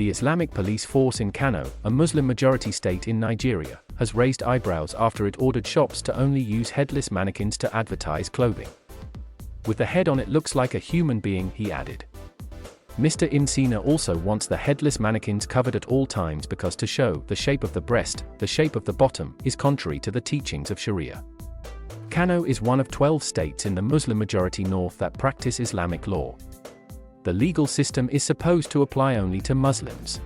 The Islamic police force in Kano, a Muslim-majority state in Nigeria, has raised eyebrows after it ordered shops to only use headless mannequins to advertise clothing. With the head on it looks like a human being, he added. Mr. Ibn-Sina also wants the headless mannequins covered at all times because to show the shape of the breast, the shape of the bottom, is contrary to the teachings of Sharia. Kano is one of 12 states in the Muslim-majority north that practice Islamic law. The legal system is supposed to apply only to Muslims.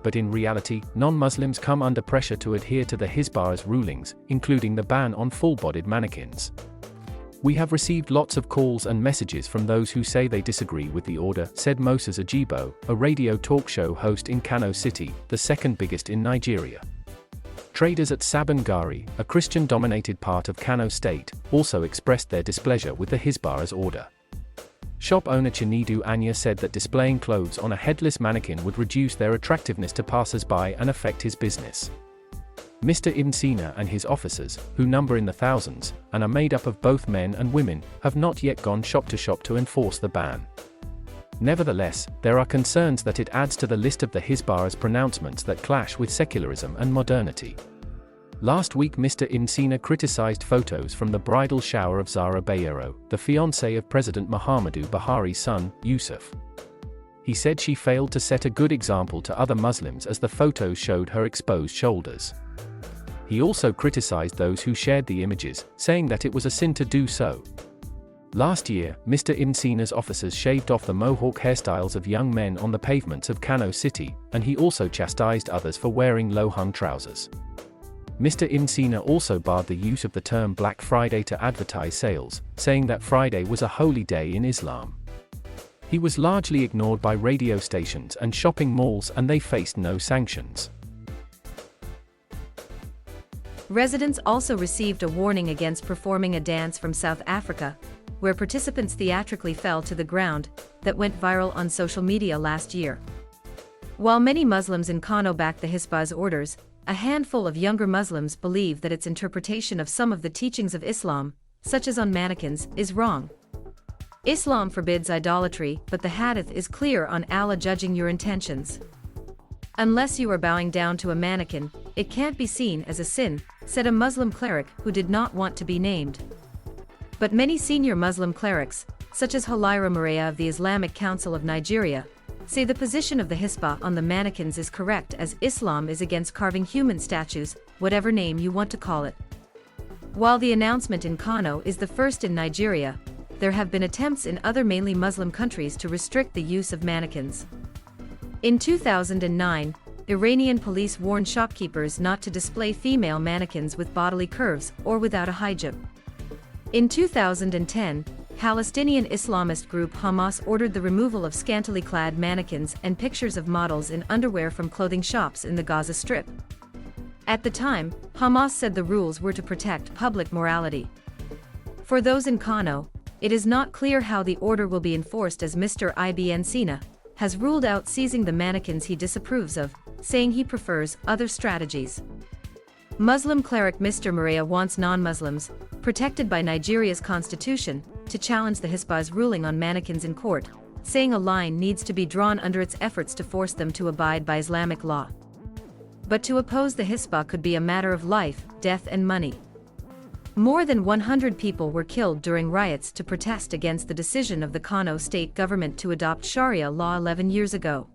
But in reality, non-Muslims come under pressure to adhere to the Hizbah's rulings, including the ban on full-bodied mannequins. We have received lots of calls and messages from those who say they disagree with the order, said Moses Ajibo, a radio talk show host in Kano City, the second biggest in Nigeria. Traders at Sabon Gari, a Christian-dominated part of Kano State, also expressed their displeasure with the Hizbah's order. Shop owner Chinedu Anya said that displaying clothes on a headless mannequin would reduce their attractiveness to passers-by and affect his business. Mr. Ibn-Sina and his officers, who number in the thousands, and are made up of both men and women, have not yet gone shop to shop to enforce the ban. Nevertheless, there are concerns that it adds to the list of the Hizbah's pronouncements that clash with secularism and modernity. Last week Mr. Ibn-Sina criticized photos from the bridal shower of Zahra Bayero, the fiancée of President Muhammadu Buhari's son, Yusuf. He said she failed to set a good example to other Muslims as the photos showed her exposed shoulders. He also criticized those who shared the images, saying that it was a sin to do so. Last year, Mr. Ibn-Sina's officers shaved off the mohawk hairstyles of young men on the pavements of Kano City, and he also chastised others for wearing low-hung trousers. Mr. Ibn-Sina also barred the use of the term Black Friday to advertise sales, saying that Friday was a holy day in Islam. He was largely ignored by radio stations and shopping malls, and they faced no sanctions. Residents also received a warning against performing a dance from South Africa, where participants theatrically fell to the ground, that went viral on social media last year. While many Muslims in Kano back the Hizbah's orders, a handful of younger Muslims believe that its interpretation of some of the teachings of Islam, such as on mannequins, is wrong. Islam forbids idolatry, but the hadith is clear on Allah judging your intentions. Unless you are bowing down to a mannequin, it can't be seen as a sin, said a Muslim cleric who did not want to be named. But many senior Muslim clerics, such as Hulaira Murea of the Islamic Council of Nigeria, say the position of the Hizbah on the mannequins is correct, as Islam is against carving human statues, whatever name you want to call it. While the announcement in Kano is the first in Nigeria, there have been attempts in other mainly Muslim countries to restrict the use of mannequins. In 2009, Iranian police warned shopkeepers not to display female mannequins with bodily curves or without a hijab. In 2010, Palestinian Islamist group Hamas ordered the removal of scantily clad mannequins and pictures of models in underwear from clothing shops in the Gaza Strip. At the time, Hamas said the rules were to protect public morality. For those in Kano, it is not clear how the order will be enforced, as Mr. Ibn-Sina has ruled out seizing the mannequins he disapproves of, saying he prefers other strategies. Muslim cleric Mr. Murea wants non-Muslims, protected by Nigeria's constitution, to challenge the Hizbah's ruling on mannequins in court, saying a line needs to be drawn under its efforts to force them to abide by Islamic law. But to oppose the Hizbah could be a matter of life, death and money. More than 100 people were killed during riots to protest against the decision of the Kano state government to adopt Sharia law 11 years ago.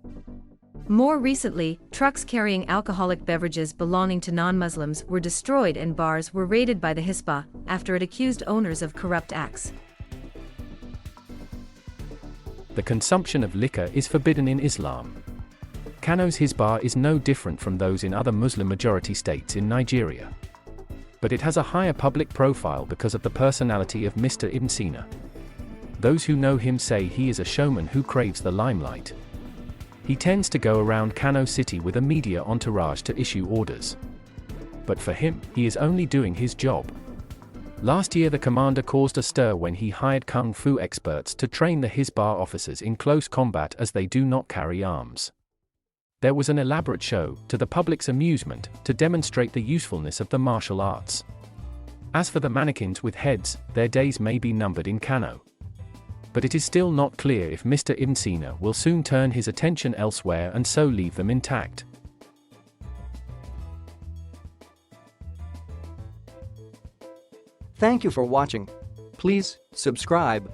More recently, trucks carrying alcoholic beverages belonging to non-Muslims were destroyed and bars were raided by the Hizbah after it accused owners of corrupt acts. The consumption of liquor is forbidden in Islam. Kano's Hizbah is no different from those in other Muslim-majority states in Nigeria. But it has a higher public profile because of the personality of Mr. Ibn-Sina. Those who know him say he is a showman who craves the limelight. He tends to go around Kano City with a media entourage to issue orders. But for him, he is only doing his job. Last year the commander caused a stir when he hired kung fu experts to train the Hizbah officers in close combat, as they do not carry arms. There was an elaborate show, to the public's amusement, to demonstrate the usefulness of the martial arts. As for the mannequins with heads, their days may be numbered in Kano. But it is still not clear if Mr. Ibn-Sina will soon turn his attention elsewhere and so leave them intact. Thank you for watching. Please subscribe